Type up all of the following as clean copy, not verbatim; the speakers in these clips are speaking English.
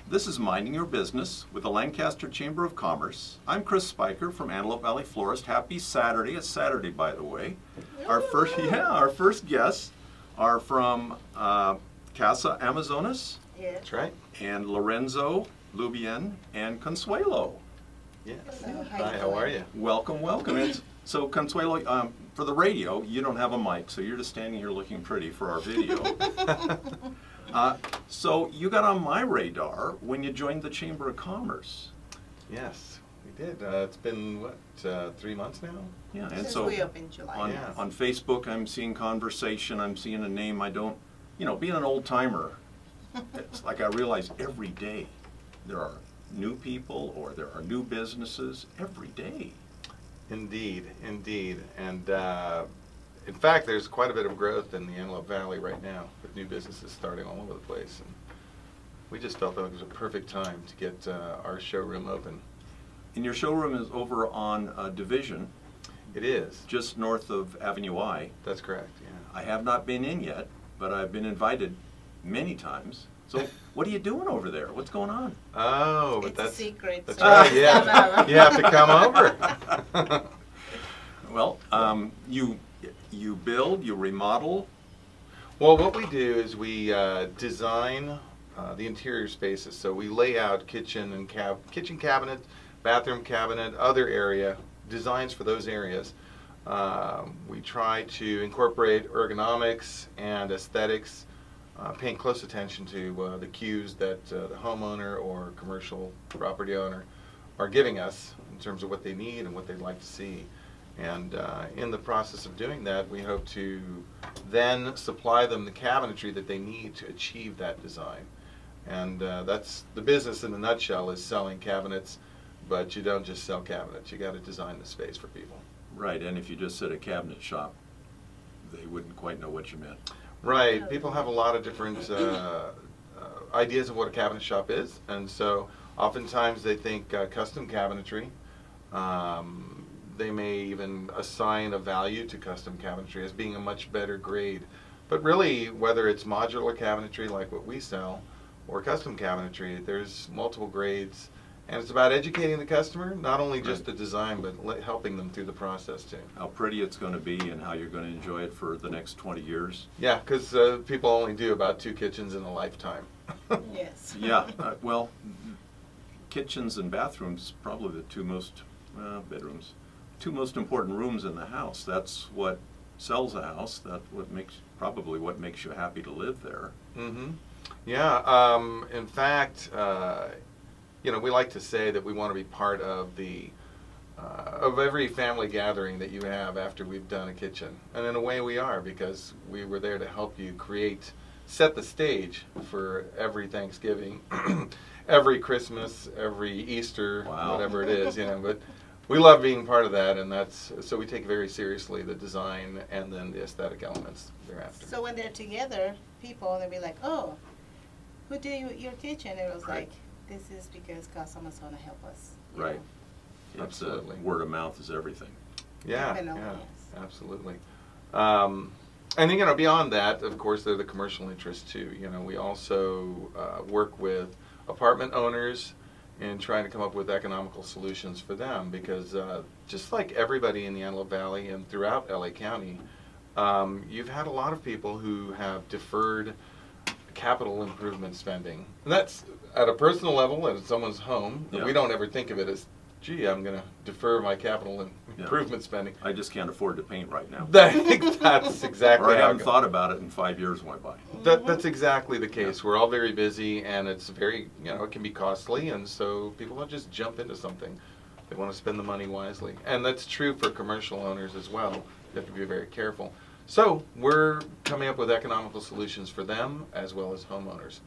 This is Minding Your Business with the Lancaster Chamber of Commerce. I'm Chris Spiker from Antelope Valley Florist. Happy Saturday. It's Saturday, by the way. Our first guests are from Casa, Amazonas. Yes. That's right. And Lorenzo, Lubien, and Consuelo. Yes. Hello, Hi, how are you? Welcome, welcome. So Consuelo, for the radio, you don't have a mic, so you're just standing here looking pretty for our video. So you got on my radar when you joined the Chamber of Commerce. Yes, we did. It's been, what, 3 months now? Yeah, and Since so we opened July. on Facebook, I'm seeing conversation. I'm seeing a name I don't, being an old timer, it's like I realize every day there are new people or there are new businesses every day. Indeed, indeed. And in fact, there's quite a bit of growth in the Antelope Valley right now with new businesses starting all over the place. And we just felt that it was a perfect time to get our showroom open. And your showroom is over on Division, It is. just north of Avenue I. That's correct, yeah. I have not been in yet, but I've been invited many times. So what are you doing over there? What's going on? Oh, but It's a secret. That's so right, it's yeah. not- You have to come over. Well, you build, you remodel. Well, what we do is we design the interior spaces. So we lay out kitchen and kitchen cabinet, bathroom cabinet, other area designs for those areas. We try to incorporate ergonomics and aesthetics, paying close attention to the cues that the homeowner or commercial property owner are giving us in terms of what they need and what they'd like to see. And in the process of doing that, we hope to then supply them the cabinetry that they need to achieve that design. And that's the business in a nutshell, is selling cabinets, but you don't just sell cabinets. You got to design the space for people. Right, and if you just said a cabinet shop, they wouldn't quite know what you meant. Right. People have a lot of different ideas of what a cabinet shop is, and so oftentimes they think custom cabinetry. They may even assign a value to custom cabinetry as being a much better grade. But really, whether it's modular cabinetry like what we sell or custom cabinetry, there's multiple grades. And it's about educating the customer, not only just the design, but helping them through the process too. How pretty it's going to be and how you're going to enjoy it for the next 20 years. Yeah, because people only do about 2 kitchens in a lifetime. Yes. Yeah, well, kitchens and bathrooms, probably the two most, bedrooms, two most important rooms in the house. That's what sells a house. That's probably what makes you happy to live there. Mm-hmm. Yeah. In fact, we like to say that we want to be part of of every family gathering that you have after we've done a kitchen. And in a way we are, because we were there to help you set the stage for every Thanksgiving, every Christmas, every Easter, Wow. whatever it is, but we love being part of that, and so we take very seriously the design and then the aesthetic elements thereafter. So when they're together, people, they'll be like, oh, who did your kitchen? It was Right. like, this is because Casa Amazona help us. you Right. know. It's Absolutely. word of mouth is everything. Yeah, Definitely, yeah, yes. absolutely. And then, beyond that, of course, there are the commercial interests too. We also work with apartment owners in trying to come up with economical solutions for them, because just like everybody in the Antelope Valley and throughout LA County, you've had a lot of people who have deferred capital improvement spending. And that's at a personal level, at someone's home. Yeah. We don't ever think of it as, gee, I'm going to defer my capital Yeah. improvement spending. I just can't afford to paint right now. That's exactly Or I how haven't it thought about it in 5 years went by. That's exactly the case. We're all very busy, and it's very, it can be costly, and so people don't just jump into something. They want to spend the money wisely. And that's true for commercial owners as well. You have to be very careful. So we're coming up with economical solutions for them as well as homeowners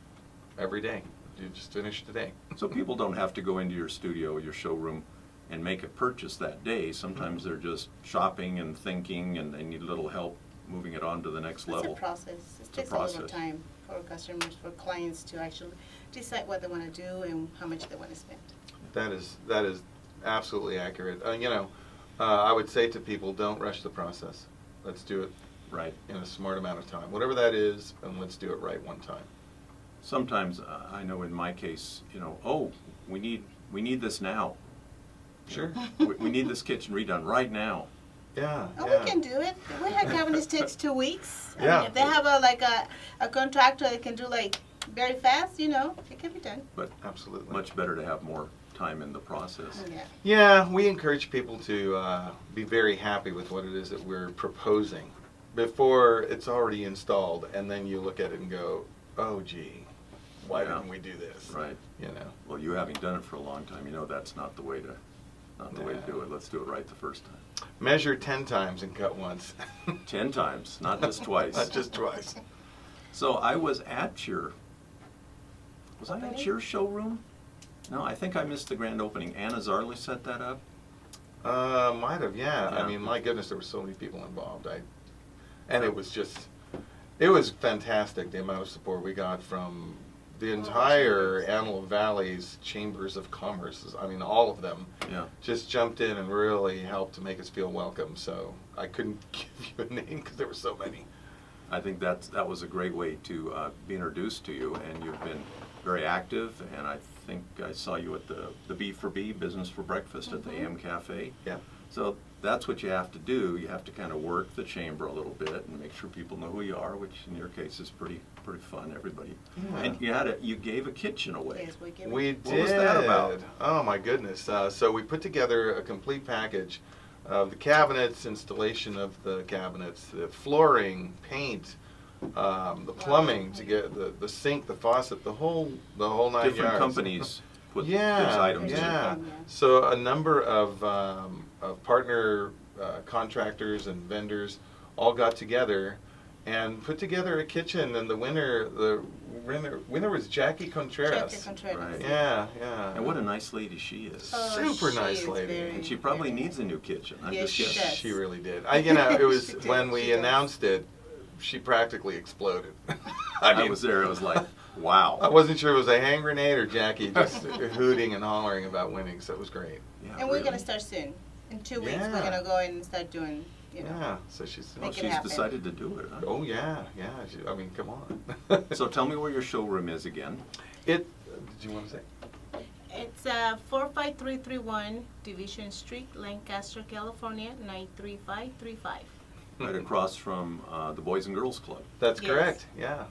every day. You just finished today. So people don't have to go into your studio, your showroom, and make a purchase that day. Sometimes they're just shopping and thinking, and they need a little help moving it on to the next level. It's a process. It a takes a lot of process. time for customers, for clients to actually decide what they want to do and how much they want to spend. That is absolutely accurate. I would say to people, don't rush the process. Let's do it Right. in a smart amount of time. Whatever that is, and let's do it right one time. sometimes I know in my case, oh, we need this now. Sure. We need this kitchen redone right now. Yeah. Oh, yeah. we can do it. We have cabinets takes 2 weeks. I Yeah. mean, if they have a contractor that can do like very fast, it can be done. But Absolutely. much better to have more time in the process. Yeah. Yeah, we encourage people to be very happy with what it is that we're proposing before it's already installed, and then you look at it and go, oh, gee, why Yeah. didn't we do this? Right. Well, you having done it for a long time, that's not the way to do it. Let's do it right the first time. Measure 10 times and cut once. 10 times, not just twice. Not just twice. So I was at your showroom? No, I think I missed the grand opening. Anna Zarley set that up? Might have, yeah. Yeah. I mean, my goodness, there were so many people involved. And it was fantastic, the amount of support we got from the entire Antelope Valley's chambers of commerce. I mean, all of them Yeah. just jumped in and really helped to make us feel welcome. So I couldn't give you a name because there were so many. I think that was a great way to be introduced to you, and you've been very active, and I think I saw you at the B for B, Business for Breakfast, at the AM Cafe. Yeah. So that's what you have to do. You have to kind of work the chamber a little bit and make sure people know who you are, which in your case is pretty fun, everybody. Yeah. And you gave a kitchen away. Yes, we give We it. did. What was that about? Oh my goodness! So we put together a complete package of the cabinets, installation of the cabinets, the flooring, paint, the plumbing to get the sink, the faucet, the whole 9 Different yards. companies put these Yeah, items in. yeah. in. So a number of partner contractors and vendors all got together and put together a kitchen, and the winner was Jackie Contreras. Jackie Contreras. Right. Yeah, yeah. And what a nice lady she is. Oh, Super she nice is lady. very- And she probably needs a new kitchen. I'm Yes, just she guessing. does. She really did. It was She did, when we she does. announced it, she practically exploded. I was there. It was like, wow. I wasn't sure if it was a hand grenade or Jackie just hooting and hollering about winning, so it was great. Yeah, And we're really. going to start soon. In 2 weeks, Yeah. we're going to go and start doing, Yeah, so she's. Well, Make it she's happen. decided to do it, huh? Oh yeah, yeah. I mean, come on. So tell me where your showroom is again. Did you want to say? It's 45331 Division Street, Lancaster, California, 93535. Right across from the Boys and Girls Club. That's Yes. correct. Yeah.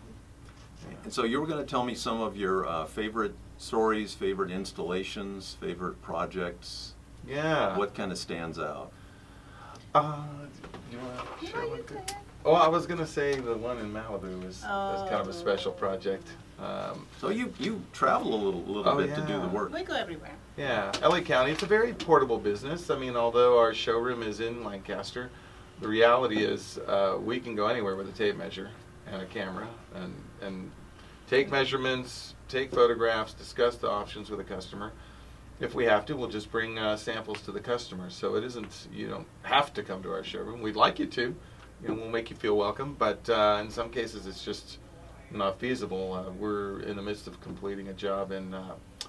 And so you were going to tell me some of your favorite stories, favorite installations, favorite projects. Yeah. What kind of stands out? Do you want to share one too? ahead. Oh, I was gonna say the one in Malibu was kind of a special Oh. project. So you travel a little Oh, bit to do yeah. the work. We go everywhere. Yeah, LA County. It's a very portable business. I mean, although our showroom is in Lancaster, the reality is we can go anywhere with a tape measure and a camera and take measurements, take photographs, discuss the options with the customer. If we have to, we'll just bring samples to the customer. So it isn't, you don't have to come to our showroom. We'd like you to. We'll make you feel welcome. But in some cases, it's just not feasible. We're in the midst of completing a job in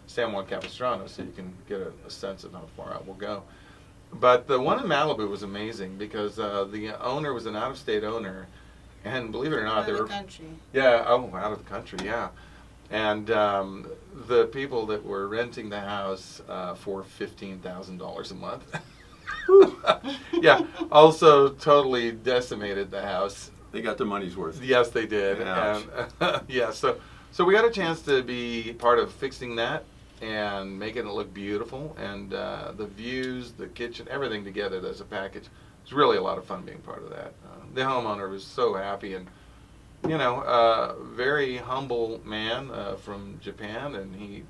San Juan Capistrano, so you can get a sense of how far out we'll go. But the one in Malibu was amazing because the owner was an out-of-state owner, and believe it or not, Out they of the were country. out of the country, yeah. And the people that were renting the house for $15,000 a month, yeah, also totally decimated the house. They got their money's worth. Yes, they did. Ouch. And yeah, so we got a chance to be part of fixing that and making it look beautiful, and the views, the kitchen, everything together as a package. It's really a lot of fun being part of that. The homeowner was so happy, and very humble man from Japan, and he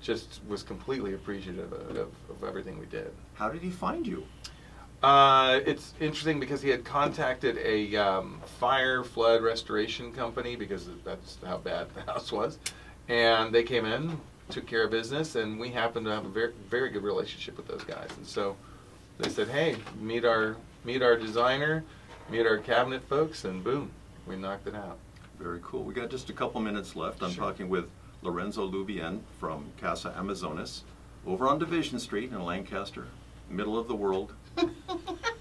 just was completely appreciative of everything we did. How did he find you? It's interesting because he had contacted a fire flood restoration company because that's how bad the house was, and they came in, took care of business, and we happened to have a very, very good relationship with those guys. And so they said, "Hey, meet our designer, meet our cabinet folks," and boom, we knocked it out. Very cool. We got just a couple minutes left. I'm Sure. talking with Lorenzo Lubien from Casa Amazonas over on Division Street in Lancaster, middle of the world,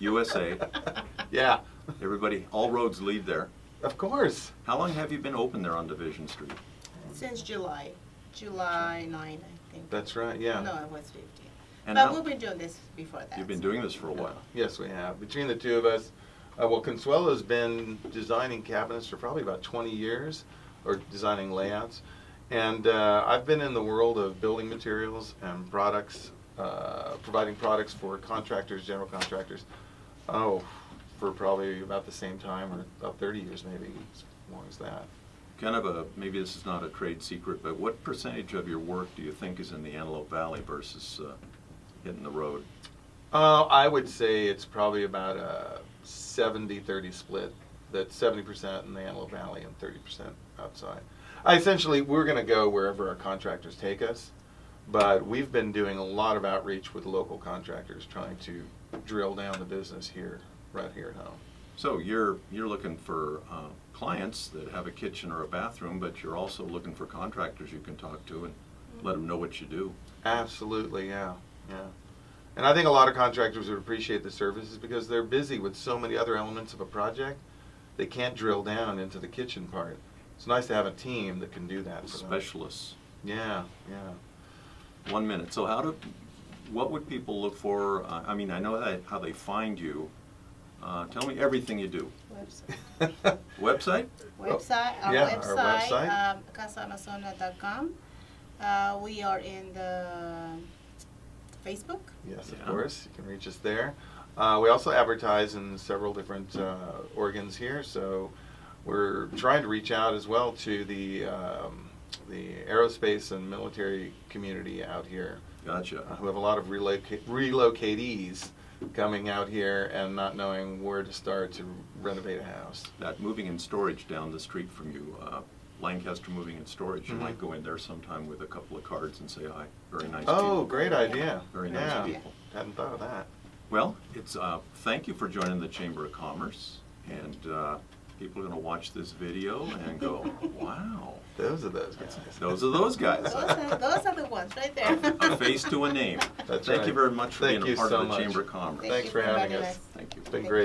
USA. Yeah, Everybody, all roads lead there. of course. How long have you been open there on Division Street? Since July 9, I think. That's right, yeah. No, it was 15. And But how- we've been doing this before that. You've been doing this for a while. Yes, we have. Between the two of us, well, Consuelo's been designing cabinets for probably about 20 years, or designing layouts. And I've been in the world of building materials and products, providing products for contractors, general contractors, for probably about the same time, or about 30 years maybe, as long as that. Kind of maybe this is not a trade secret, but what percentage of your work do you think is in the Antelope Valley versus hitting the road? I would say it's probably about a 70-30 split. That's 70% in the Antelope Valley and 30% outside. Essentially, we're going to go wherever our contractors take us, but we've been doing a lot of outreach with local contractors, trying to drill down the business here, right here at home. So you're looking for clients that have a kitchen or a bathroom, but you're also looking for contractors you can talk to and let them know what you do. Absolutely, yeah. And I think a lot of contractors would appreciate the services because they're busy with so many other elements of a project, they can't drill down into the kitchen part. It's nice to have a team that can do that for them. Specialists. Yeah. 1 minute. So what would people look for? I mean, I know how they find you. Tell me everything you do. Website. Website? Our Yeah, website, our website. casaamazona.com. We are in the Facebook. Yes, of Yeah. course. You can reach us there. We also advertise in several different organs here, so we're trying to reach out as well to the aerospace and military community out here, Gotcha. who have a lot of relocatees coming out here and not knowing where to start to renovate a house. That moving and storage down the street from you, Lancaster Moving and Storage, you Mhm. might go in there sometime with a couple of cards and say hi. Very nice Oh, people. great idea. Very yeah. nice people. Hadn't thought of that. Well, it's thank you for joining the Chamber of Commerce, and people are going to watch this video and go, wow, Those are those guys. those are those guys. Those are the ones right there. A face to a name. That's Thank right. you very much for Thank being you a part so of the much. Chamber of Commerce. Thank Thanks you for having inviting us. Thank you. It's been Thank great.